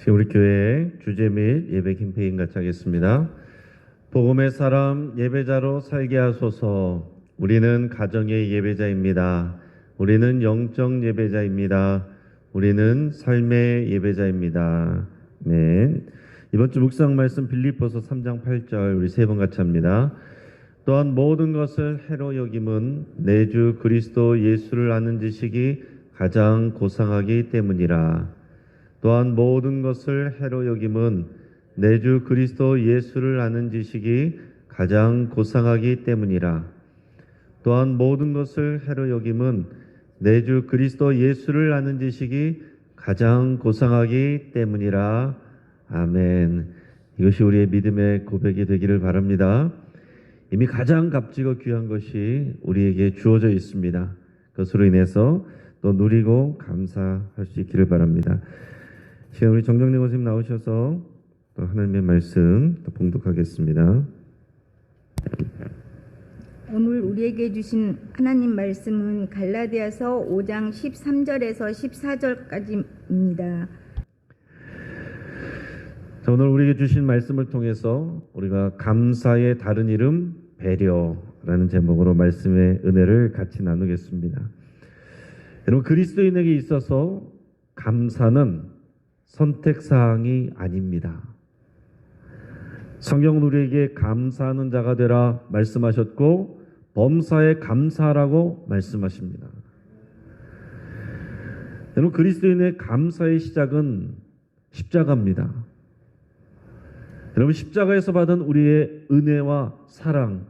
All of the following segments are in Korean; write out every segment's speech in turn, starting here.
지금 우리 교회 주제 및 예배 캠페인 같이 하겠습니다. 복음의 사람 예배자로 살게 하소서. 우리는 가정의 예배자입니다. 우리는 영적 예배자입니다. 우리는 삶의 예배자입니다. 네. 이번 주 묵상 말씀 빌립보서 3장 8절 우리 세 번 같이 합니다. 또한 모든 것을 해로 여김은 내 주 그리스도 예수를 아는 지식이 가장 고상하기 때문이라. 또한 모든 것을 해로 여김은 내 주 그리스도 예수를 아는 지식이 가장 고상하기 때문이라. 또한 모든 것을 해로 여김은 내 주 그리스도 예수를 아는 지식이 가장 고상하기 때문이라. 아멘. 이것이 우리의 믿음의 고백이 되기를 바랍니다. 이미 가장 값지고 귀한 것이 우리에게 주어져 있습니다. 그것으로 인해서 또 누리고 감사할 수 있기를 바랍니다. 시간 우리 정정래 선생님 나오셔서 또 하나님의 말씀 또 봉독하겠습니다. 오늘 우리에게 주신 하나님 말씀은 갈라디아서 5장 13절에서 14절까지입니다. 자, 오늘 우리에게 주신 말씀을 통해서 우리가 감사의 다른 이름 배려라는 제목으로 말씀의 은혜를 같이 나누겠습니다. 여러분, 그리스도인에게 있어서 감사는 선택사항이 아닙니다. 성경은 우리에게 감사하는 자가 되라 말씀하셨고 범사에 감사하라고 말씀하십니다. 여러분, 그리스도인의 감사의 시작은 십자가입니다. 여러분, 십자가에서 받은 우리의 은혜와 사랑,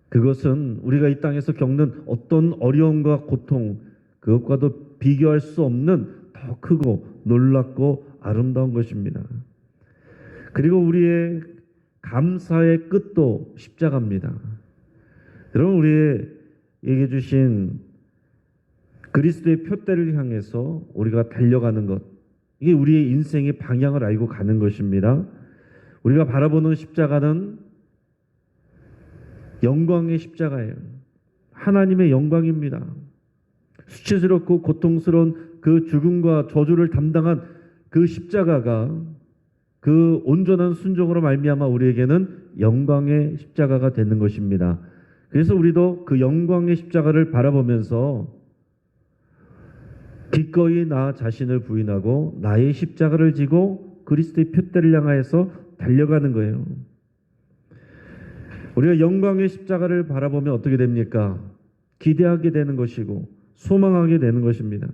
그것은 우리가 이 땅에서 겪는 어떤 어려움과 고통, 그것과도 비교할 수 없는 더 크고 놀랍고 아름다운 것입니다. 그리고 우리의 감사의 끝도 십자가입니다. 여러분, 우리에게 주신 그리스도의 표대를 향해서 우리가 달려가는 것, 이게 우리의 인생의 방향을 알고 가는 것입니다. 우리가 바라보는 십자가는 영광의 십자가예요. 하나님의 영광입니다. 수치스럽고 고통스러운 그 죽음과 저주를 담당한 그 십자가가 그 온전한 순종으로 말미암아 우리에게는 영광의 십자가가 되는 것입니다. 그래서 우리도 그 영광의 십자가를 바라보면서 기꺼이 나 자신을 부인하고 나의 십자가를 지고 그리스도의 표대를 향하여서 달려가는 거예요. 우리가 영광의 십자가를 바라보면 어떻게 됩니까? 기대하게 되는 것이고 소망하게 되는 것입니다.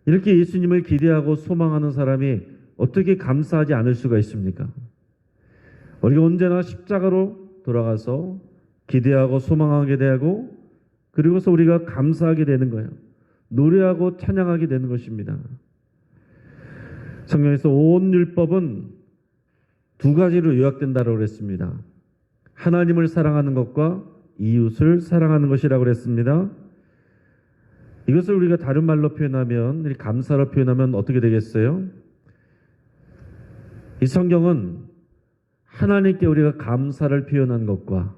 이렇게 예수님을 기대하고 소망하는 사람이 어떻게 감사하지 않을 수가 있습니까? 우리가 언제나 십자가로 돌아가서 기대하고 소망하게 되고 그리고서 우리가 감사하게 되는 거예요. 노래하고 찬양하게 되는 것입니다. 성경에서 온 율법은 두 가지로 요약된다고 그랬습니다. 하나님을 사랑하는 것과 이웃을 사랑하는 것이라고 그랬습니다. 이것을 우리가 다른 말로 표현하면, 감사로 표현하면 어떻게 되겠어요? 이 성경은 하나님께 우리가 감사를 표현한 것과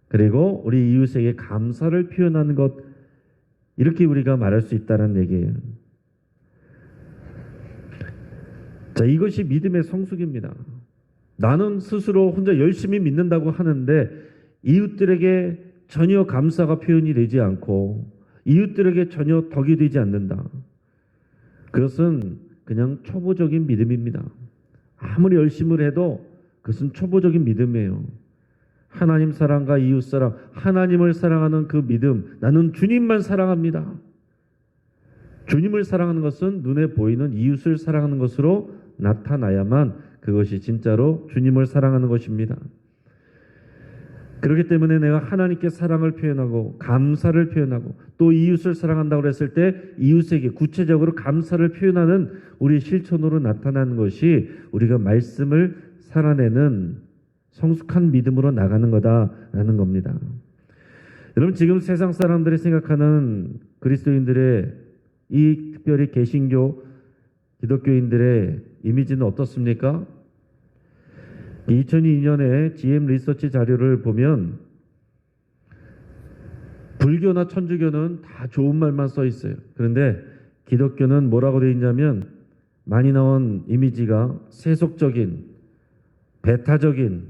그리고 우리 이웃에게 감사를 표현하는 것, 이렇게 우리가 말할 수 있다는 얘기예요. 자, 이것이 믿음의 성숙입니다. 나는 스스로 혼자 열심히 믿는다고 하는데 이웃들에게 전혀 감사가 표현이 되지 않고 이웃들에게 전혀 덕이 되지 않는다. 그것은 그냥 초보적인 믿음입니다. 아무리 열심을 해도 그것은 초보적인 믿음이에요. 하나님 사랑과 이웃 사랑, 하나님을 사랑하는 그 믿음, 나는 주님만 사랑합니다. 주님을 사랑하는 것은 눈에 보이는 이웃을 사랑하는 것으로 나타나야만 그것이 진짜로 주님을 사랑하는 것입니다. 그렇기 때문에 내가 하나님께 사랑을 표현하고 감사를 표현하고 또 이웃을 사랑한다고 했을 때 이웃에게 구체적으로 감사를 표현하는 우리 실천으로 나타나는 것이 우리가 말씀을 살아내는 성숙한 믿음으로 나가는 거다라는 겁니다. 여러분, 지금 세상 사람들이 생각하는 그리스도인들의 이 특별히 개신교 기독교인들의 이미지는 어떻습니까? 2002년에 GM 리서치 자료를 보면 불교나 천주교는 다 좋은 말만 써 있어요. 그런데 기독교는 뭐라고 되어 있냐면 많이 나온 이미지가 세속적인, 배타적인,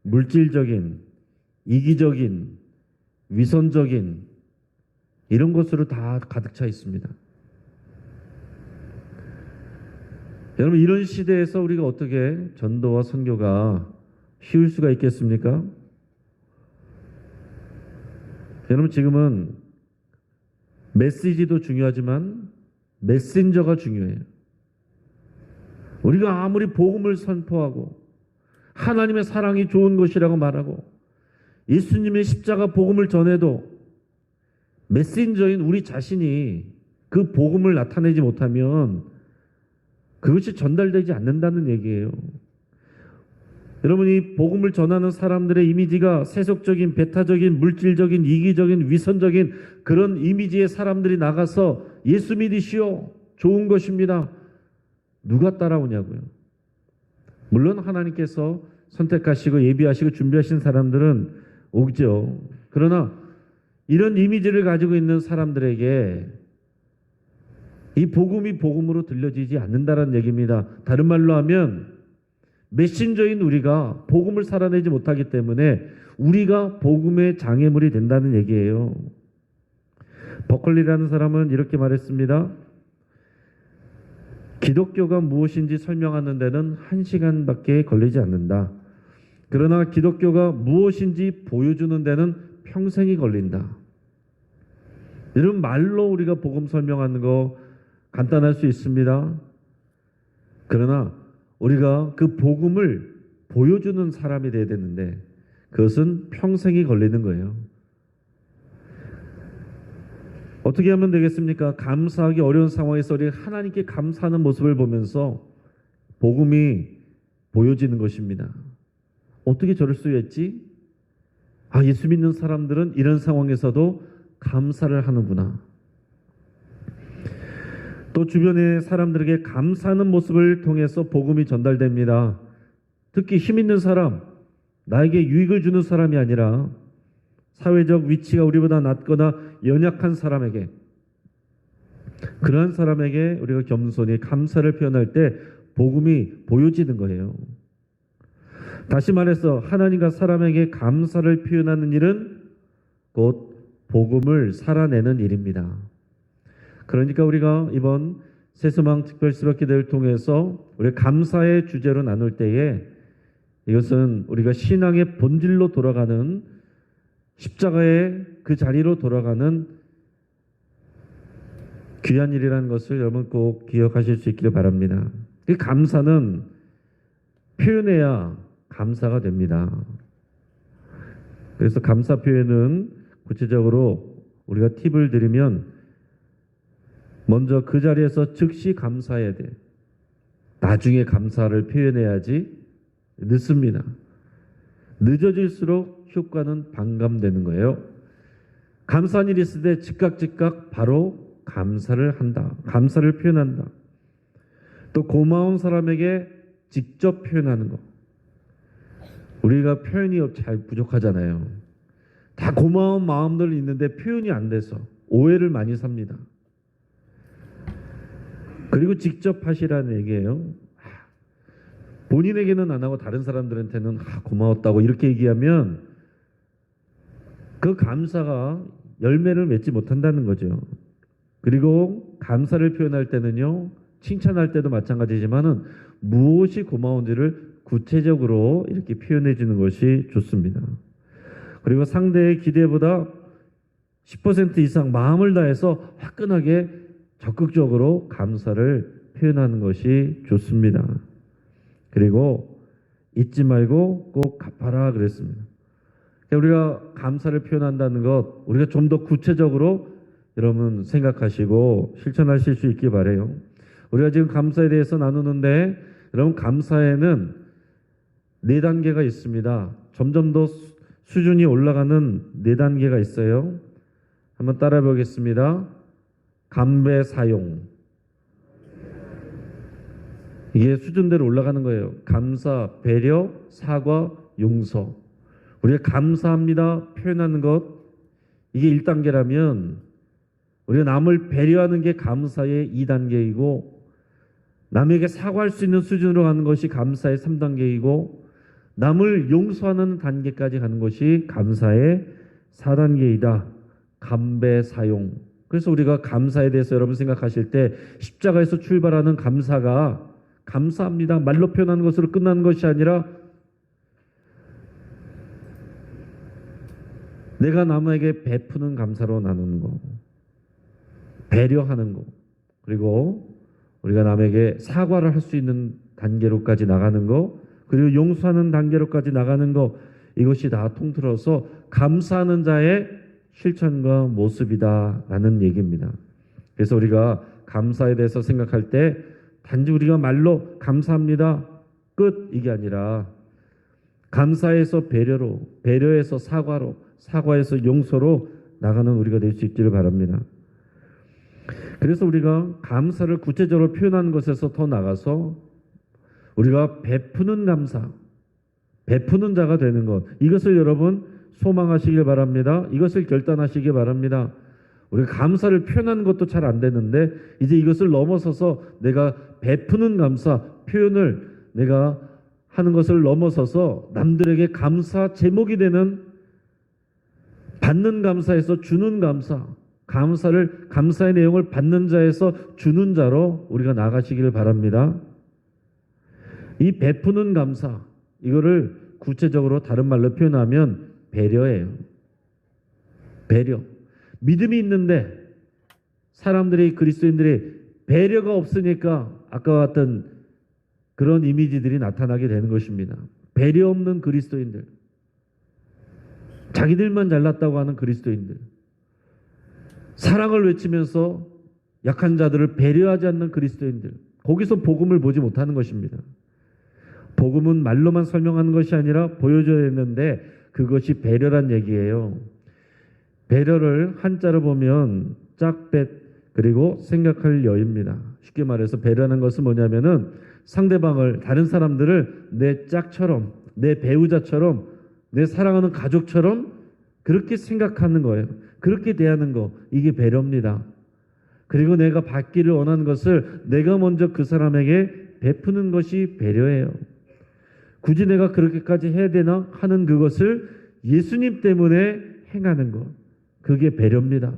물질적인, 이기적인, 위선적인 이런 것으로 다 가득 차 있습니다. 여러분, 이런 시대에서 우리가 어떻게 전도와 선교가 쉬울 수가 있겠습니까? 여러분, 지금은 메시지도 중요하지만 메신저가 중요해요. 우리가 아무리 복음을 선포하고 하나님의 사랑이 좋은 것이라고 말하고 예수님의 십자가 복음을 전해도 메신저인 우리 자신이 그 복음을 나타내지 못하면 그것이 전달되지 않는다는 얘기예요. 여러분, 이 복음을 전하는 사람들의 이미지가 세속적인, 배타적인, 물질적인, 이기적인, 위선적인 그런 이미지의 사람들이 나가서 예수 믿으시오, 좋은 것입니다. 누가 따라오냐고요. 물론 하나님께서 선택하시고 예비하시고 준비하신 사람들은 오죠. 그러나 이런 이미지를 가지고 있는 사람들에게 이 복음이 복음으로 들려지지 않는다는 얘기입니다. 다른 말로 하면 메신저인 우리가 복음을 살아내지 못하기 때문에 우리가 복음의 장애물이 된다는 얘기예요. 버클리라는 사람은 이렇게 말했습니다. 기독교가 무엇인지 설명하는 데는 1시간밖에 걸리지 않는다. 그러나 기독교가 무엇인지 보여주는 데는 평생이 걸린다. 이런 말로 우리가 복음 설명하는 거 간단할 수 있습니다. 그러나 우리가 그 복음을 보여주는 사람이 되어야 되는데 그것은 평생이 걸리는 거예요. 어떻게 하면 되겠습니까? 감사하기 어려운 상황에서 우리가 하나님께 감사하는 모습을 보면서 복음이 보여지는 것입니다. 어떻게 저럴 수 있지? 아, 예수 믿는 사람들은 이런 상황에서도 감사를 하는구나. 또 주변의 사람들에게 감사하는 모습을 통해서 복음이 전달됩니다. 특히 힘 있는 사람, 나에게 유익을 주는 사람이 아니라 사회적 위치가 우리보다 낮거나 연약한 사람에게, 그러한 사람에게 우리가 겸손히 감사를 표현할 때 복음이 보여지는 거예요. 다시 말해서 하나님과 사람에게 감사를 표현하는 일은 곧 복음을 살아내는 일입니다. 그러니까 우리가 이번 새소망 특별수박 기도를 통해서 우리 감사의 주제로 나눌 때에 이것은 우리가 신앙의 본질로 돌아가는 십자가의 그 자리로 돌아가는 귀한 일이라는 것을 여러분 꼭 기억하실 수 있기를 바랍니다. 이 감사는 표현해야 감사가 됩니다. 그래서 감사 표현은 구체적으로 우리가 팁을 드리면 먼저 그 자리에서 즉시 감사해야 돼. 나중에 감사를 표현해야지 늦습니다. 늦어질수록 효과는 반감되는 거예요. 감사한 일이 있을 때 즉각 바로 감사를 한다. 감사를 표현한다. 또 고마운 사람에게 직접 표현하는 것. 우리가 표현이 잘 부족하잖아요. 다 고마운 마음들 있는데 표현이 안 돼서 오해를 많이 삽니다. 그리고 직접 하시라는 얘기예요. 본인에게는 안 하고 다른 사람들한테는 고마웠다고 이렇게 얘기하면 그 감사가 열매를 맺지 못한다는 거죠. 그리고 감사를 표현할 때는요, 칭찬할 때도 마찬가지지만은 무엇이 고마운지를 구체적으로 이렇게 표현해 주는 것이 좋습니다. 그리고 상대의 기대보다 10% 이상 마음을 다해서 화끈하게 적극적으로 감사를 표현하는 것이 좋습니다. 그리고 잊지 말고 꼭 갚아라 그랬습니다. 우리가 감사를 표현한다는 것, 우리가 좀 더 구체적으로 여러분 생각하시고 실천하실 수 있길 바라요. 우리가 지금 감사에 대해서 나누는데 여러분 감사에는 4단계가 있습니다. 점점 더 수준이 올라가는 4단계가 있어요. 한번 따라 보겠습니다. 감배 사용. 이게 수준대로 올라가는 거예요. 감사, 배려, 사과, 용서. 우리가 감사합니다 표현하는 것, 이게 1단계라면 우리가 남을 배려하는 게 감사의 2단계이고 남에게 사과할 수 있는 수준으로 가는 것이 감사의 3단계이고 남을 용서하는 단계까지 가는 것이 감사의 4단계이다. 감배사용. 그래서 우리가 감사에 대해서 여러분 생각하실 때 십자가에서 출발하는 감사가 감사합니다. 말로 표현하는 것으로 끝나는 것이 아니라 내가 남에게 베푸는 감사로 나누는 거, 배려하는 거, 그리고 우리가 남에게 사과를 할 수 있는 단계로까지 나가는 거, 그리고 용서하는 단계로까지 나가는 거, 이것이 다 통틀어서 감사하는 자의 실천과 모습이다라는 얘기입니다. 그래서 우리가 감사에 대해서 생각할 때 단지 우리가 말로 감사합니다 끝 이게 아니라 감사에서 배려로, 배려에서 사과로, 사과에서 용서로 나가는 우리가 될 수 있기를 바랍니다. 그래서 우리가 감사를 구체적으로 표현하는 것에서 더 나가서 우리가 베푸는 감사, 베푸는 자가 되는 것, 이것을 여러분 소망하시길 바랍니다. 이것을 결단하시기 바랍니다. 우리가 감사를 표현하는 것도 잘 안 되는데 이제 이것을 넘어서서 내가 베푸는 감사, 표현을 내가 하는 것을 넘어서서 남들에게 감사 제목이 되는 받는 감사에서 주는 감사, 감사의 내용을 받는 자에서 주는 자로 우리가 나가시기를 바랍니다. 이 베푸는 감사, 이거를 구체적으로 다른 말로 표현하면 배려예요. 배려. 믿음이 있는데 사람들이, 그리스도인들이 배려가 없으니까 아까 같은 그런 이미지들이 나타나게 되는 것입니다. 배려 없는 그리스도인들, 자기들만 잘났다고 하는 그리스도인들, 사랑을 외치면서 약한 자들을 배려하지 않는 그리스도인들, 거기서 복음을 보지 못하는 것입니다. 복음은 말로만 설명하는 것이 아니라 보여줘야 했는데 그것이 배려란 얘기예요. 배려를 한자로 보면 짝뱃 그리고 생각할 여입니다. 쉽게 말해서 배려하는 것은 뭐냐면은 상대방을, 다른 사람들을 내 짝처럼, 내 배우자처럼, 내 사랑하는 가족처럼 그렇게 생각하는 거예요. 그렇게 대하는 거, 이게 배려입니다. 그리고 내가 받기를 원하는 것을 내가 먼저 그 사람에게 베푸는 것이 배려예요. 굳이 내가 그렇게까지 해야 되나 하는 그것을 예수님 때문에 행하는 것, 그게 배려입니다.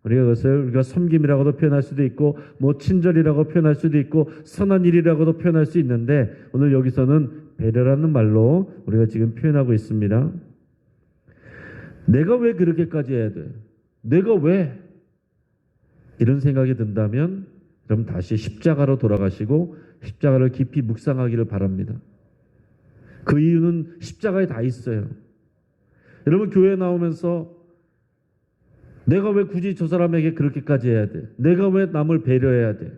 우리가 그것을 우리가 섬김이라고도 표현할 수도 있고 뭐 친절이라고 표현할 수도 있고 선한 일이라고도 표현할 수 있는데 오늘 여기서는 배려라는 말로 우리가 지금 표현하고 있습니다. 내가 왜 그렇게까지 해야 돼? 내가 왜? 이런 생각이 든다면 그럼 다시 십자가로 돌아가시고 십자가를 깊이 묵상하기를 바랍니다. 그 이유는 십자가에 다 있어요. 여러분 교회 나오면서 내가 왜 굳이 저 사람에게 그렇게까지 해야 돼? 내가 왜 남을 배려해야 돼?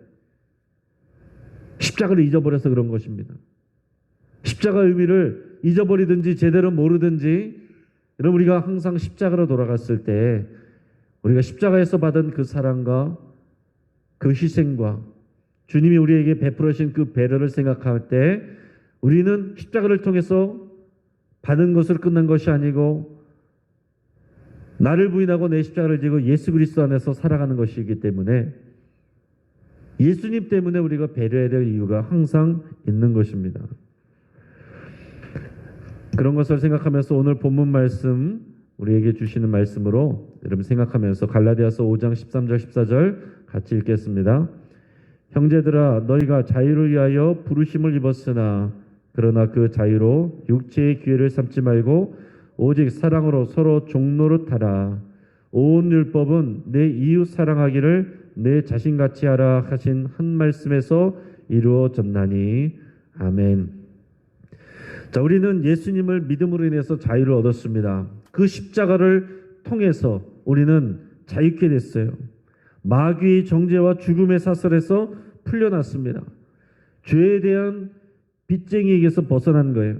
십자가를 잊어버려서 그런 것입니다. 십자가의 의미를 잊어버리든지 제대로 모르든지 여러분 우리가 항상 십자가로 돌아갔을 때 우리가 십자가에서 받은 그 사랑과 그 희생과 주님이 우리에게 베풀어 주신 그 배려를 생각할 때 우리는 십자가를 통해서 받은 것으로 끝난 것이 아니고 나를 부인하고 내 십자가를 지고 예수 그리스도 안에서 살아가는 것이기 때문에 예수님 때문에 우리가 배려해야 될 이유가 항상 있는 것입니다. 그런 것을 생각하면서 오늘 본문 말씀 우리에게 주시는 말씀으로 여러분 생각하면서 갈라디아서 5장 13절 14절 같이 읽겠습니다. 형제들아 너희가 자유를 위하여 부르심을 입었으나 그러나 그 자유로 육체의 기회를 삼지 말고 오직 사랑으로 서로 종노릇 하라. 온 율법은 내 이웃 사랑하기를 내 자신같이 하라 하신 한 말씀에서 이루어졌나니. 아멘. 자, 우리는 예수님을 믿음으로 인해서 자유를 얻었습니다. 그 십자가를 통해서 우리는 자유케 됐어요. 마귀의 정죄와 죽음의 사슬에서 풀려났습니다. 죄에 대한 빚쟁이에게서 벗어난 거예요.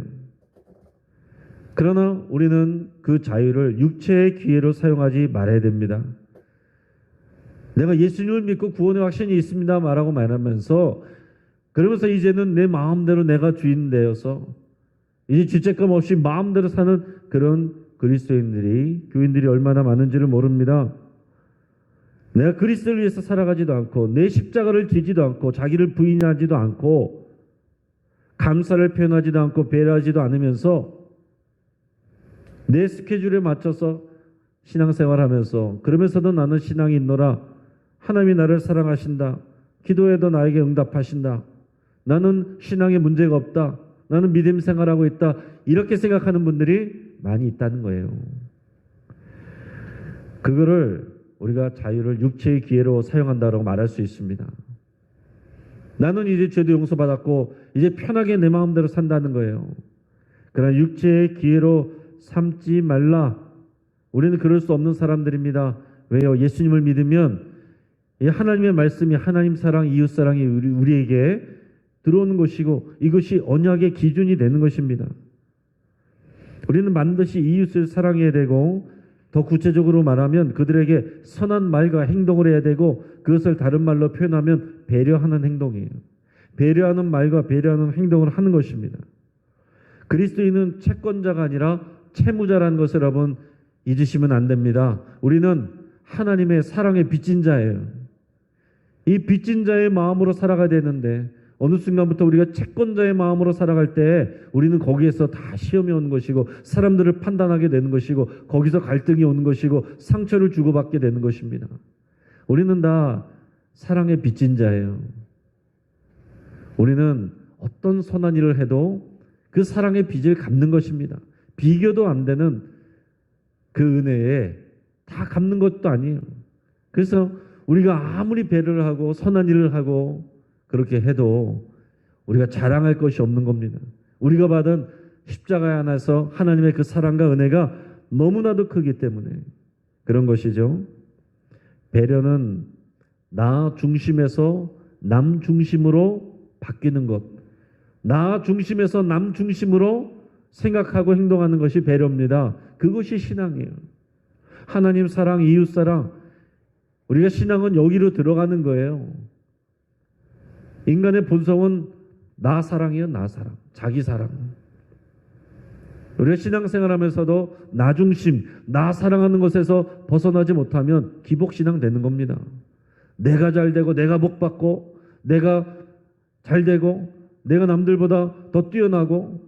그러나 우리는 그 자유를 육체의 기회로 사용하지 말아야 됩니다. 내가 예수님을 믿고 구원의 확신이 있습니다 말하고 말하면서 그러면서 이제는 내 마음대로 내가 주인 되어서 이제 죄책감 없이 마음대로 사는 그런 그리스도인들이, 교인들이 얼마나 많은지를 모릅니다. 내가 그리스도를 위해서 살아가지도 않고 내 십자가를 지지도 않고 자기를 부인하지도 않고 감사를 표현하지도 않고 배려하지도 않으면서 내 스케줄에 맞춰서 신앙생활하면서 그러면서도 나는 신앙이 있노라. 하나님이 나를 사랑하신다. 기도해도 나에게 응답하신다. 나는 신앙에 문제가 없다. 나는 믿음 생활하고 있다. 이렇게 생각하는 분들이 많이 있다는 거예요. 그거를 우리가 자유를 육체의 기회로 사용한다고 말할 수 있습니다. 나는 이제 죄도 용서받았고 이제 편하게 내 마음대로 산다는 거예요. 그러나 육체의 기회로 삼지 말라. 우리는 그럴 수 없는 사람들입니다. 왜요? 예수님을 믿으면 이 하나님의 말씀이 하나님 사랑, 이웃 사랑이 우리에게 들어오는 것이고 이것이 언약의 기준이 되는 것입니다. 우리는 반드시 이웃을 사랑해야 되고 더 구체적으로 말하면 그들에게 선한 말과 행동을 해야 되고 그것을 다른 말로 표현하면 배려하는 행동이에요. 배려하는 말과 배려하는 행동을 하는 것입니다. 그리스도인은 채권자가 아니라 채무자라는 것을 여러분 잊으시면 안 됩니다. 우리는 하나님의 사랑의 빚진 자예요. 이 빚진 자의 마음으로 살아가야 되는데 어느 순간부터 우리가 채권자의 마음으로 살아갈 때 우리는 거기에서 다 시험이 오는 것이고 사람들을 판단하게 되는 것이고 거기서 갈등이 오는 것이고 상처를 주고받게 되는 것입니다. 우리는 다 사랑의 빚진 자예요. 우리는 어떤 선한 일을 해도 그 사랑의 빚을 갚는 것입니다. 비교도 안 되는 그 은혜에 다 갚는 것도 아니에요. 그래서 우리가 아무리 배려를 하고 선한 일을 하고 그렇게 해도 우리가 자랑할 것이 없는 겁니다. 우리가 받은 십자가에 안에서 하나님의 그 사랑과 은혜가 너무나도 크기 때문에 그런 것이죠. 배려는 나 중심에서 남 중심으로 바뀌는 것, 나 중심에서 남 중심으로 생각하고 행동하는 것이 배려입니다. 그것이 신앙이에요. 하나님 사랑, 이웃 사랑, 우리가 신앙은 여기로 들어가는 거예요. 인간의 본성은 나 사랑이에요. 나 사랑, 자기 사랑. 우리가 신앙생활하면서도 나 중심, 나 사랑하는 것에서 벗어나지 못하면 기복신앙 되는 겁니다. 내가 잘 되고 내가 복 받고 내가 잘 되고 내가 남들보다 더 뛰어나고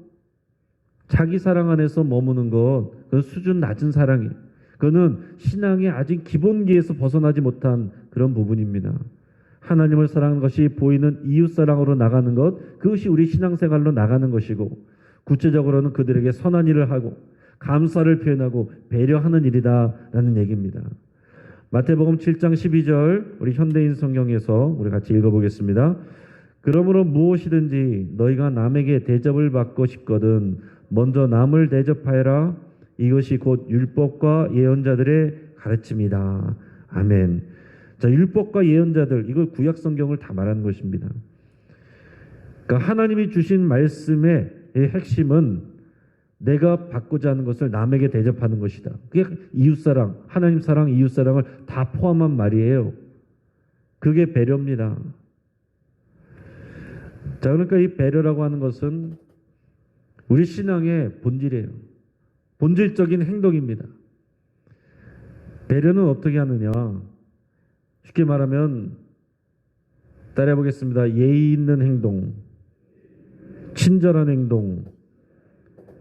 자기 사랑 안에서 머무는 것, 그건 수준 낮은 사랑이에요. 그거는 신앙의 아직 기본기에서 벗어나지 못한 그런 부분입니다. 하나님을 사랑하는 것이 보이는 이웃사랑으로 나가는 것, 그것이 우리 신앙생활로 나가는 것이고 구체적으로는 그들에게 선한 일을 하고 감사를 표현하고 배려하는 일이다라는 얘기입니다. 마태복음 7장 12절 우리 현대인 성경에서 우리 같이 읽어보겠습니다. 그러므로 무엇이든지 너희가 남에게 대접을 받고 싶거든 먼저 남을 대접하여라. 이것이 곧 율법과 예언자들의 가르침이다. 아멘. 자, 율법과 예언자들, 이거 구약 성경을 다 말하는 것입니다. 그러니까 하나님이 주신 말씀의 핵심은 내가 받고자 하는 것을 남에게 대접하는 것이다. 그게 이웃사랑, 하나님 사랑, 이웃사랑을 다 포함한 말이에요. 그게 배려입니다. 자, 그러니까 이 배려라고 하는 것은 우리 신앙의 본질이에요. 본질적인 행동입니다. 배려는 어떻게 하느냐? 쉽게 말하면 따라해 보겠습니다. 예의 있는 행동, 친절한 행동,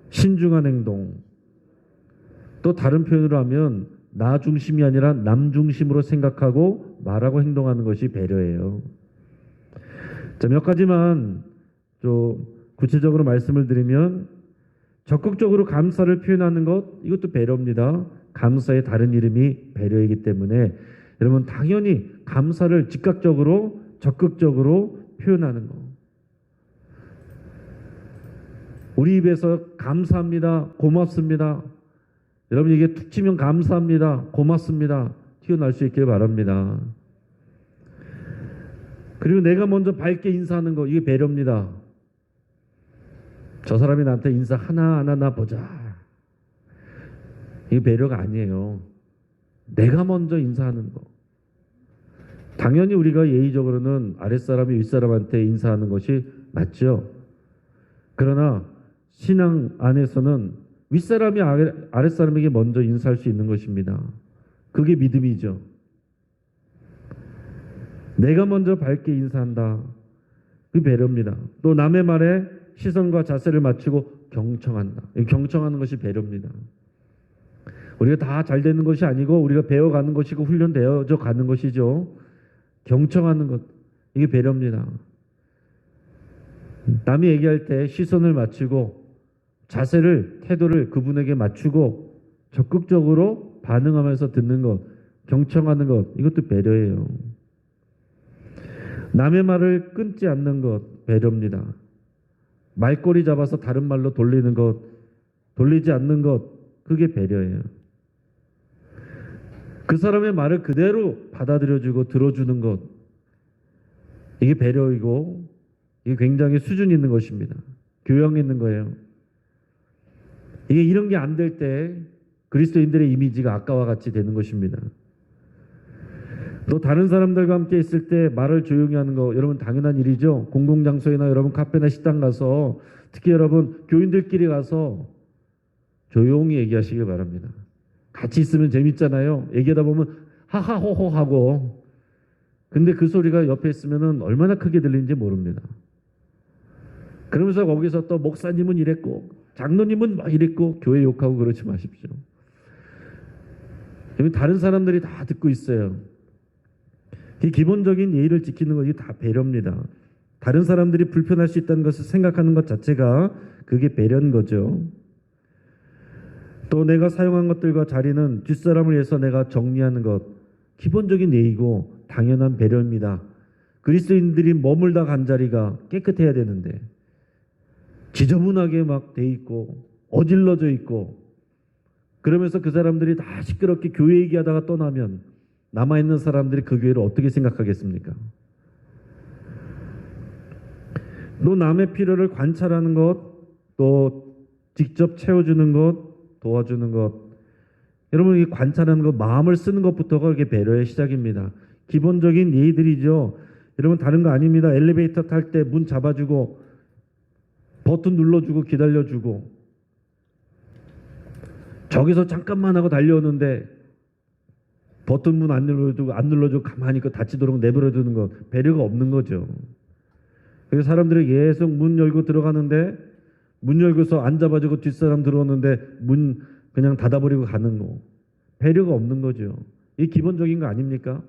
신중한 행동. 또 다른 표현으로 하면 나 중심이 아니라 남 중심으로 생각하고 말하고 행동하는 것이 배려예요. 자, 몇 가지만 좀 구체적으로 말씀을 드리면 적극적으로 감사를 표현하는 것, 이것도 배려입니다. 감사의 다른 이름이 배려이기 때문에 여러분 당연히 감사를 즉각적으로 적극적으로 표현하는 것. 우리 입에서 감사합니다, 고맙습니다. 여러분 이게 툭 치면 감사합니다, 고맙습니다 튀어나올 수 있길 바랍니다. 그리고 내가 먼저 밝게 인사하는 거, 이게 배려입니다. 저 사람이 나한테 인사 하나 보자. 이게 배려가 아니에요. 내가 먼저 인사하는 거. 당연히 우리가 예의적으로는 아랫사람이 윗사람한테 인사하는 것이 맞죠. 그러나 신앙 안에서는 윗사람이 아랫사람에게 먼저 인사할 수 있는 것입니다. 그게 믿음이죠. 내가 먼저 밝게 인사한다. 그 배려입니다. 또 남의 말에 시선과 자세를 맞추고 경청한다. 이 경청하는 것이 배려입니다. 우리가 다 잘 되는 것이 아니고 우리가 배워가는 것이고 훈련되어져 가는 것이죠. 경청하는 것, 이게 배려입니다. 남이 얘기할 때 시선을 맞추고 자세를, 태도를 그분에게 맞추고 적극적으로 반응하면서 듣는 것, 경청하는 것, 이것도 배려예요. 남의 말을 끊지 않는 것, 배려입니다. 말꼬리 잡아서 다른 말로 돌리는 것, 돌리지 않는 것, 그게 배려예요. 그 사람의 말을 그대로 받아들여주고 들어주는 것, 이게 배려이고 이게 굉장히 수준 있는 것입니다. 교양 있는 거예요. 이게 이런 게 안 될 때 그리스도인들의 이미지가 아까와 같이 되는 것입니다. 또 다른 사람들과 함께 있을 때 말을 조용히 하는 거 여러분 당연한 일이죠. 공공장소에나 여러분 카페나 식당 가서 특히 여러분 교인들끼리 가서 조용히 얘기하시길 바랍니다. 같이 있으면 재밌잖아요. 얘기하다 보면 하하호호 하고 근데 그 소리가 옆에 있으면 얼마나 크게 들리는지 모릅니다. 그러면서 거기서 또 목사님은 이랬고 장로님은 막 이랬고 교회 욕하고 그러지 마십시오. 다른 사람들이 다 듣고 있어요. 이 기본적인 예의를 지키는 것이 다 배려입니다. 다른 사람들이 불편할 수 있다는 것을 생각하는 것 자체가 그게 배려인 거죠. 또 내가 사용한 것들과 자리는 뒷사람을 위해서 내가 정리하는 것, 기본적인 예의고 당연한 배려입니다. 그리스도인들이 머물다 간 자리가 깨끗해야 되는데 지저분하게 막 돼 있고 어질러져 있고 그러면서 그 사람들이 다 시끄럽게 교회 얘기하다가 떠나면 남아있는 사람들이 그 교회를 어떻게 생각하겠습니까? 또 남의 필요를 관찰하는 것, 또 직접 채워주는 것, 도와주는 것. 여러분 이 관찰하는 것, 마음을 쓰는 것부터가 이게 배려의 시작입니다. 기본적인 예의들이죠. 여러분 다른 거 아닙니다. 엘리베이터 탈 때 문 잡아주고 버튼 눌러주고 기다려주고 저기서 잠깐만 하고 달려오는데 버튼 문 안 눌러주고 가만히 있고 닫히도록 내버려두는 것, 배려가 없는 거죠. 그래서 사람들이 계속 문 열고 들어가는데 문 열고서 안 잡아주고 뒷사람 들어오는데 문 그냥 닫아버리고 가는 거, 배려가 없는 거죠. 이게 기본적인 거 아닙니까?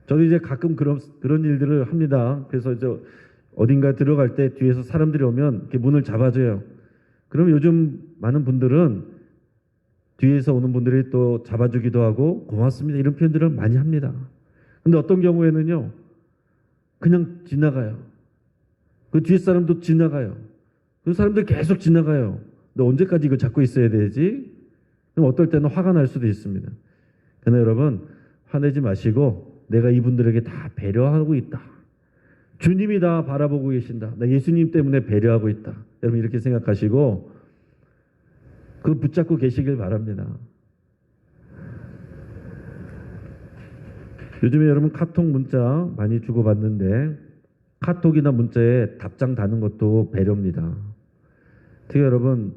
저도 이제 가끔 그런 일들을 합니다. 그래서 이제 어딘가 들어갈 때 뒤에서 사람들이 오면 이렇게 문을 잡아줘요. 그럼 요즘 많은 분들은 뒤에서 오는 분들이 또 잡아주기도 하고 고맙습니다 이런 표현들을 많이 합니다. 근데 어떤 경우에는요 그냥 지나가요. 그 뒤에 사람도 지나가요. 그 사람들 계속 지나가요. 너 언제까지 이거 잡고 있어야 되지? 그럼 어떨 때는 화가 날 수도 있습니다. 그러나 여러분 화내지 마시고 내가 이분들에게 다 배려하고 있다. 주님이 다 바라보고 계신다. 나 예수님 때문에 배려하고 있다. 여러분 이렇게 생각하시고 그 붙잡고 계시길 바랍니다. 요즘에 여러분 카톡 문자 많이 주고받는데 카톡이나 문자에 답장 다는 것도 배려입니다. 특히 여러분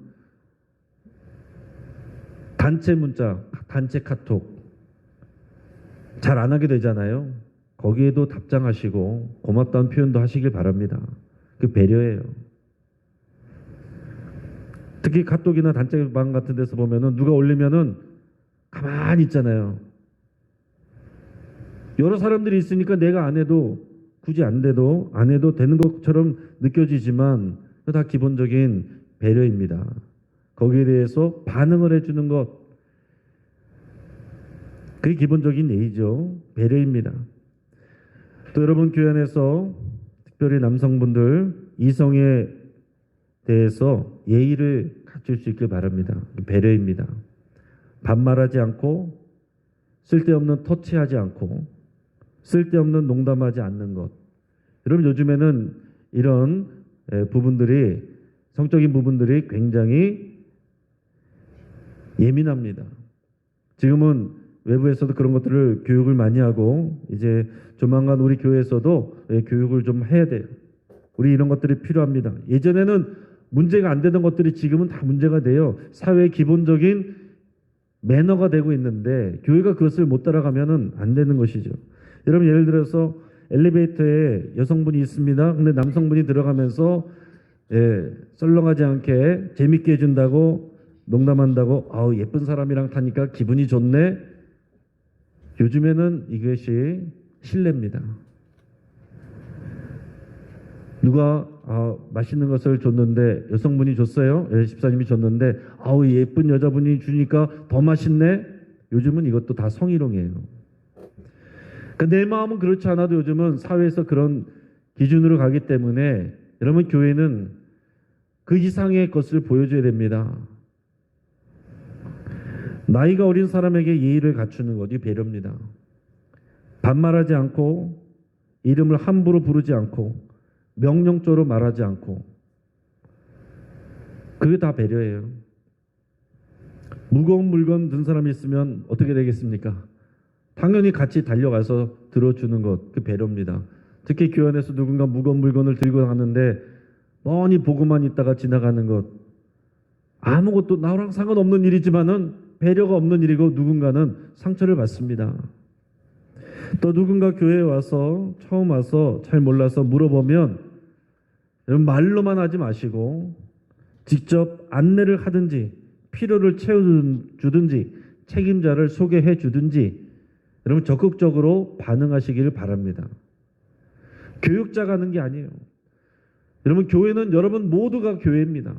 단체 문자, 단체 카톡 잘 안 하게 되잖아요. 거기에도 답장하시고 고맙다는 표현도 하시길 바랍니다. 그 배려예요. 특히 카톡이나 단체방 같은 데서 보면은 누가 올리면은 가만히 있잖아요. 여러 사람들이 있으니까 내가 안 해도 굳이 안 돼도 안 해도 되는 것처럼 느껴지지만 다 기본적인 배려입니다. 거기에 대해서 반응을 해주는 것, 그게 기본적인 예의죠. 배려입니다. 또 여러분 교회 안에서 특별히 남성분들 이성에 대해서 예의를 갖출 수 있길 바랍니다. 배려입니다. 반말하지 않고 쓸데없는 터치하지 않고 쓸데없는 농담하지 않는 것. 여러분 요즘에는 이런 부분들이 성적인 부분들이 굉장히 예민합니다. 지금은 외부에서도 그런 것들을 교육을 많이 하고 이제 조만간 우리 교회에서도 교육을 좀 해야 돼요. 우리 이런 것들이 필요합니다. 예전에는 문제가 안 되던 것들이 지금은 다 문제가 돼요. 사회의 기본적인 매너가 되고 있는데 교회가 그것을 못 따라가면은 안 되는 것이죠. 여러분 예를 들어서 엘리베이터에 여성분이 있습니다. 근데 남성분이 들어가면서 썰렁하지 않게 재밌게 해준다고 농담한다고 아우 예쁜 사람이랑 타니까 기분이 좋네. 요즘에는 이것이 신뢰입니다. 누가 맛있는 것을 줬는데 여성분이 줬어요. 집사님이 줬는데 아우 예쁜 여자분이 주니까 더 맛있네. 요즘은 이것도 다 성희롱이에요. 그러니까 내 마음은 그렇지 않아도 요즘은 사회에서 그런 기준으로 가기 때문에 여러분 교회는 그 이상의 것을 보여줘야 됩니다. 나이가 어린 사람에게 예의를 갖추는 것이 배려입니다. 반말하지 않고 이름을 함부로 부르지 않고 명령조로 말하지 않고 그게 다 배려예요. 무거운 물건 든 사람이 있으면 어떻게 되겠습니까? 당연히 같이 달려가서 들어주는 것, 그 배려입니다. 특히 교회 안에서 누군가 무거운 물건을 들고 가는데 뻔히 보고만 있다가 지나가는 것, 아무것도 나랑 상관없는 일이지만은 배려가 없는 일이고 누군가는 상처를 받습니다. 또 누군가 교회에 와서 처음 와서 잘 몰라서 물어보면 여러분 말로만 하지 마시고 직접 안내를 하든지 필요를 채워주든지 책임자를 소개해 주든지 여러분 적극적으로 반응하시기를 바랍니다. 교육자가 하는 게 아니에요. 여러분 교회는 여러분 모두가 교회입니다.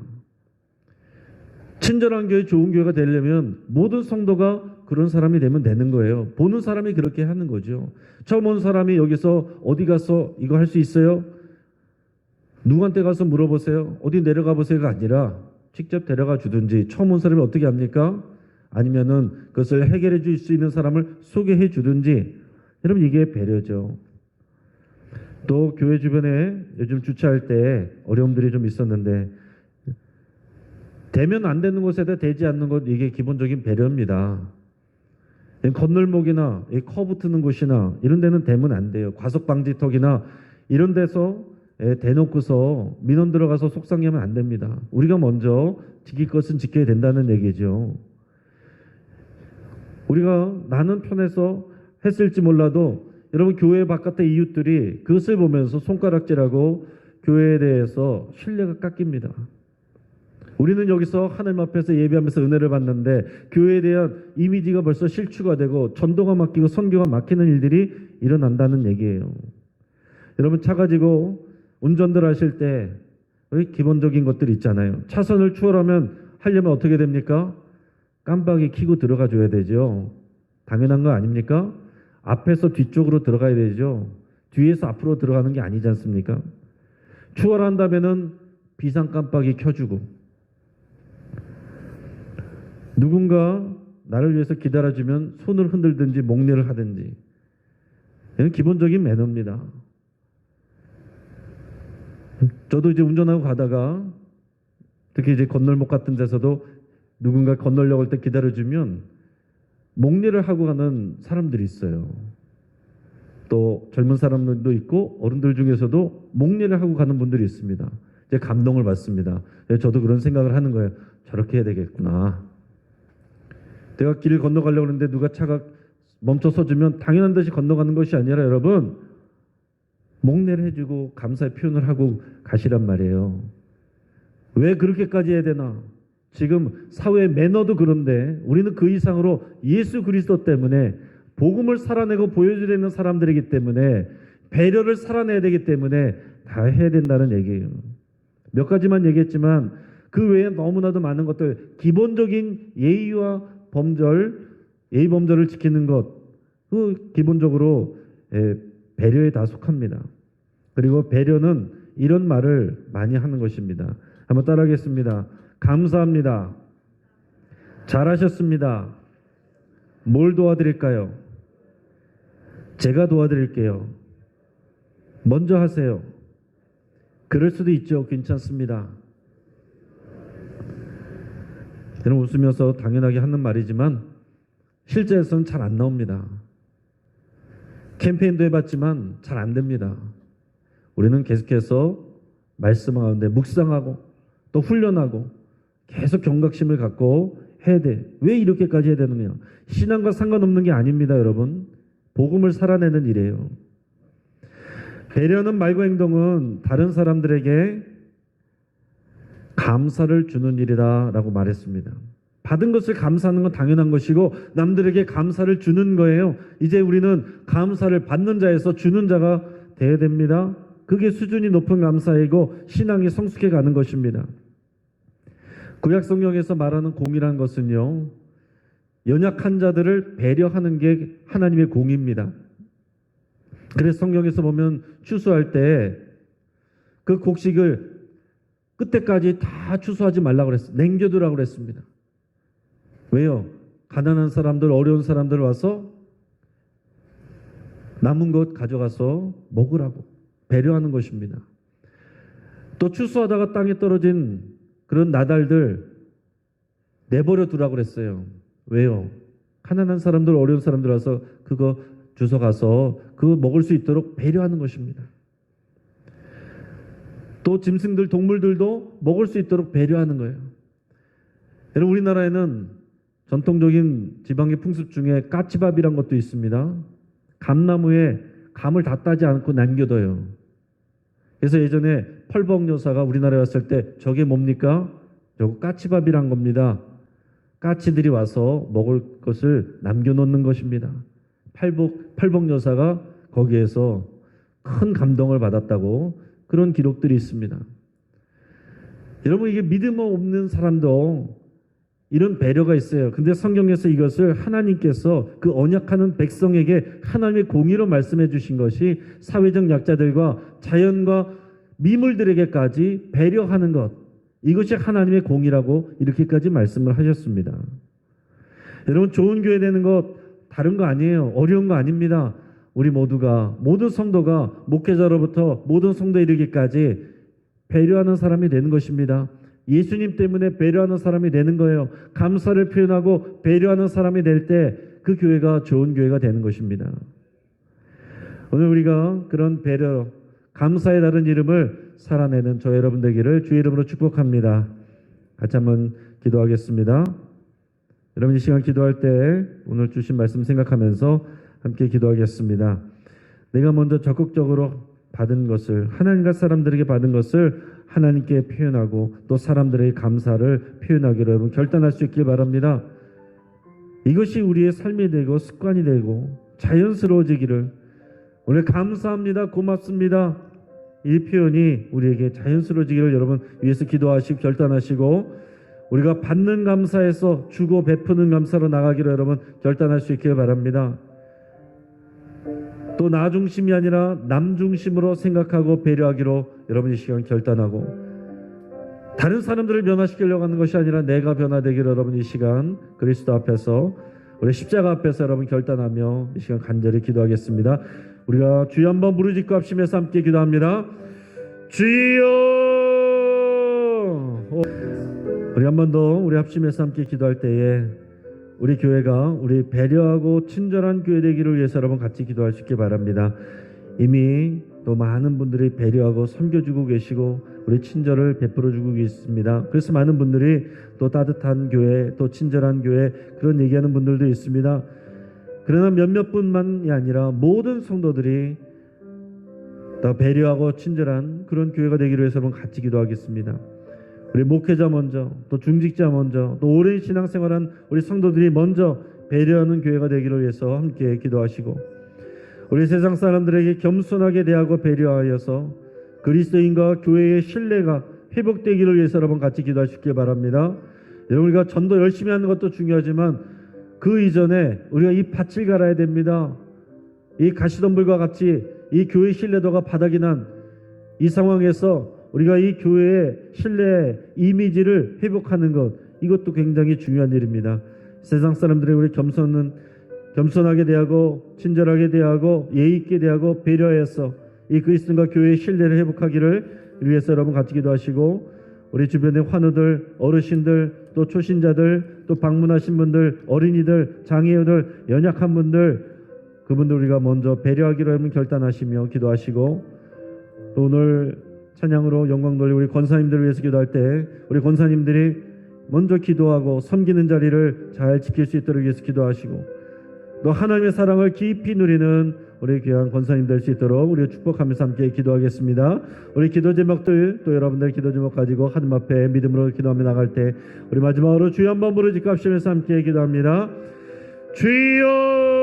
친절한 교회, 좋은 교회가 되려면 모든 성도가 그런 사람이 되면 되는 거예요. 보는 사람이 그렇게 하는 거죠. 처음 온 사람이 여기서 어디 가서 이거 할 수 있어요? 누구한테 가서 물어보세요. 어디 내려가 보세요가 아니라 직접 데려가 주든지 처음 온 사람이 어떻게 합니까? 아니면은 그것을 해결해 줄 수 있는 사람을 소개해 주든지 여러분 이게 배려죠. 또 교회 주변에 요즘 주차할 때 어려움들이 좀 있었는데 되면 안 되는 곳에다 대지 않는 것 이게 기본적인 배려입니다. 건널목이나 커브 트는 곳이나 이런 데는 대면 안 돼요. 과속 방지턱이나 이런 데서 대놓고서 민원 들어가서 속상해하면 안 됩니다. 우리가 먼저 지킬 것은 지켜야 된다는 얘기죠. 우리가 나는 편해서 했을지 몰라도 여러분 교회 바깥의 이웃들이 그것을 보면서 손가락질하고 교회에 대해서 신뢰가 깎입니다. 우리는 여기서 하나님 앞에서 예배하면서 은혜를 받는데 교회에 대한 이미지가 벌써 실추가 되고 전도가 막히고 선교가 막히는 일들이 일어난다는 얘기예요. 여러분 차 가지고 운전들 하실 때 기본적인 것들 있잖아요. 차선을 추월하면 하려면 어떻게 됩니까? 깜빡이 켜고 들어가 줘야 되죠. 당연한 거 아닙니까? 앞에서 뒤쪽으로 들어가야 되죠. 뒤에서 앞으로 들어가는 게 아니지 않습니까? 추월한다면은 비상 깜빡이 켜주고 누군가 나를 위해서 기다려주면 손을 흔들든지 목례를 하든지 이건 기본적인 매너입니다. 저도 이제 운전하고 가다가 특히 이제 건널목 같은 데서도 누군가 건너려고 할 때 기다려주면 목례를 하고 가는 사람들이 있어요. 또 젊은 사람들도 있고 어른들 중에서도 목례를 하고 가는 분들이 있습니다. 이제 감동을 받습니다. 저도 그런 생각을 하는 거예요. 저렇게 해야 되겠구나. 내가 길을 건너가려고 하는데 누가 차가 멈춰 서주면 당연한 듯이 건너가는 것이 아니라 여러분 목례를 해주고 감사의 표현을 하고 가시란 말이에요. 왜 그렇게까지 해야 되나? 지금 사회의 매너도 그런데 우리는 그 이상으로 예수 그리스도 때문에 복음을 살아내고 보여줘야 되는 사람들이기 때문에 배려를 살아내야 되기 때문에 다 해야 된다는 얘기예요. 몇 가지만 얘기했지만 그 외에 너무나도 많은 것들 기본적인 예의와 범절, 예의 범절을 지키는 것 그 기본적으로 배려에 다 속합니다. 그리고 배려는 이런 말을 많이 하는 것입니다. 한번 따라하겠습니다. 감사합니다. 잘하셨습니다. 뭘 도와드릴까요? 제가 도와드릴게요. 먼저 하세요. 그럴 수도 있죠. 괜찮습니다. 저는 웃으면서 당연하게 하는 말이지만 실제에서는 잘 안 나옵니다. 캠페인도 해봤지만 잘 안 됩니다. 우리는 계속해서 말씀 가운데 묵상하고 또 훈련하고 계속 경각심을 갖고 해야 돼. 왜 이렇게까지 해야 되느냐? 신앙과 상관없는 게 아닙니다, 여러분. 복음을 살아내는 일이에요. 배려하는 말과 행동은 다른 사람들에게 감사를 주는 일이다라고 말했습니다. 받은 것을 감사하는 건 당연한 것이고 남들에게 감사를 주는 거예요. 이제 우리는 감사를 받는 자에서 주는 자가 되어야 됩니다. 그게 수준이 높은 감사이고 신앙이 성숙해 가는 것입니다. 구약 성경에서 말하는 공이라는 것은요, 연약한 자들을 배려하는 게 하나님의 공입니다. 그래서 성경에서 보면 추수할 때 그 곡식을 끝에까지 다 추수하지 말라고 그랬어요. 남겨두라고 그랬습니다. 왜요? 가난한 사람들, 어려운 사람들 와서 남은 것 가져가서 먹으라고 배려하는 것입니다. 또 추수하다가 땅에 떨어진 그런 나달들 내버려 두라고 그랬어요. 왜요? 가난한 사람들, 어려운 사람들 와서 그거 주워가서 그거 먹을 수 있도록 배려하는 것입니다. 또 짐승들, 동물들도 먹을 수 있도록 배려하는 거예요. 여러분, 우리나라에는 전통적인 지방의 풍습 중에 까치밥이란 것도 있습니다. 감나무에 감을 다 따지 않고 남겨둬요. 그래서 예전에 펄벅 여사가 우리나라에 왔을 때 저게 뭡니까? 저거 까치밥이란 겁니다. 까치들이 와서 먹을 것을 남겨놓는 것입니다. 펄벅 여사가 거기에서 큰 감동을 받았다고 그런 기록들이 있습니다. 여러분, 이게 믿음 없는 사람도 이런 배려가 있어요. 근데 성경에서 이것을 하나님께서 그 언약하는 백성에게 하나님의 공의로 말씀해 주신 것이 사회적 약자들과 자연과 미물들에게까지 배려하는 것, 이것이 하나님의 공의라고 이렇게까지 말씀을 하셨습니다. 여러분, 좋은 교회 되는 것 다른 거 아니에요. 어려운 거 아닙니다. 우리 모두가, 모든 성도가 목회자로부터 모든 성도에 이르기까지 배려하는 사람이 되는 것입니다. 예수님 때문에 배려하는 사람이 되는 거예요. 감사를 표현하고 배려하는 사람이 될 때 그 교회가 좋은 교회가 되는 것입니다. 오늘 우리가 그런 배려, 감사의 다른 이름을 살아내는 저 여러분 되기를 주의 이름으로 축복합니다. 같이 한번 기도하겠습니다. 여러분, 이 시간 기도할 때 오늘 주신 말씀 생각하면서 함께 기도하겠습니다. 내가 먼저 적극적으로 받은 것을, 하나님과 사람들에게 받은 것을 하나님께 표현하고 또 사람들에게 감사를 표현하기로 여러분 결단할 수 있길 바랍니다. 이것이 우리의 삶이 되고 습관이 되고 자연스러워지기를, 오늘 감사합니다, 고맙습니다, 이 표현이 우리에게 자연스러워지기를 여러분 위해서 기도하시고 결단하시고, 우리가 받는 감사에서 주고 베푸는 감사로 나가기로 여러분 결단할 수 있길 바랍니다. 또 나 중심이 아니라 남 중심으로 생각하고 배려하기로 여러분 이 시간 결단하고, 다른 사람들을 변화시키려고 하는 것이 아니라 내가 변화되기를 여러분 이 시간 그리스도 앞에서, 우리 십자가 앞에서 여러분 결단하며 이 시간 간절히 기도하겠습니다. 우리가 주여 한번 부르짖고 합심해서 함께 기도합니다. 주여! 우리 한 번 더 우리 합심해서 함께 기도할 때에 우리 교회가 우리 배려하고 친절한 교회 되기를 위해서 여러분 같이 기도할 수 있게 바랍니다. 이미 또 많은 분들이 배려하고 섬겨주고 계시고 우리 친절을 베풀어주고 계십니다. 그래서 많은 분들이 또 따뜻한 교회, 또 친절한 교회 그런 얘기하는 분들도 있습니다. 그러나 몇몇 분만이 아니라 모든 성도들이 더 배려하고 친절한 그런 교회가 되기를 위해서 여러분 같이 기도하겠습니다. 우리 목회자 먼저, 또 중직자 먼저, 또 오랜 신앙생활한 우리 성도들이 먼저 배려하는 교회가 되기를 위해서 함께 기도하시고, 우리 세상 사람들에게 겸손하게 대하고 배려하여서 그리스도인과 교회의 신뢰가 회복되기를 위해서 여러분 같이 기도하시길 바랍니다. 여러분, 우리가 전도 열심히 하는 것도 중요하지만 그 이전에 우리가 이 밭을 갈아야 됩니다. 이 가시덤불과 같이 이 교회의 신뢰도가 바닥이 난 이 상황에서 우리가 이 교회의 신뢰 이미지를 회복하는 것, 이것도 굉장히 중요한 일입니다. 세상 사람들이 우리 겸손하게 대하고 친절하게 대하고 예의 있게 대하고 배려해서 이 그리스도인과 교회의 신뢰를 회복하기를 위해서 여러분 같이 기도하시고, 우리 주변의 환우들, 어르신들, 또 초신자들, 또 방문하신 분들, 어린이들, 장애우들, 연약한 분들, 그분들 우리가 먼저 배려하기로 여러분 결단하시며 기도하시고, 또 오늘 찬양으로 영광 돌리고 우리 권사님들을 위해서 기도할 때 우리 권사님들이 먼저 기도하고 섬기는 자리를 잘 지킬 수 있도록 위해서 기도하시고, 또 하나님의 사랑을 깊이 누리는 우리 귀한 권사님 될 수 있도록 우리가 축복하면서 함께 기도하겠습니다. 우리 기도 제목들 또 여러분들 기도 제목 가지고 하나님 앞에 믿음으로 기도하며 나갈 때 우리 마지막으로 주여 한번 부르짖고 합심해서 함께 기도합니다. 주여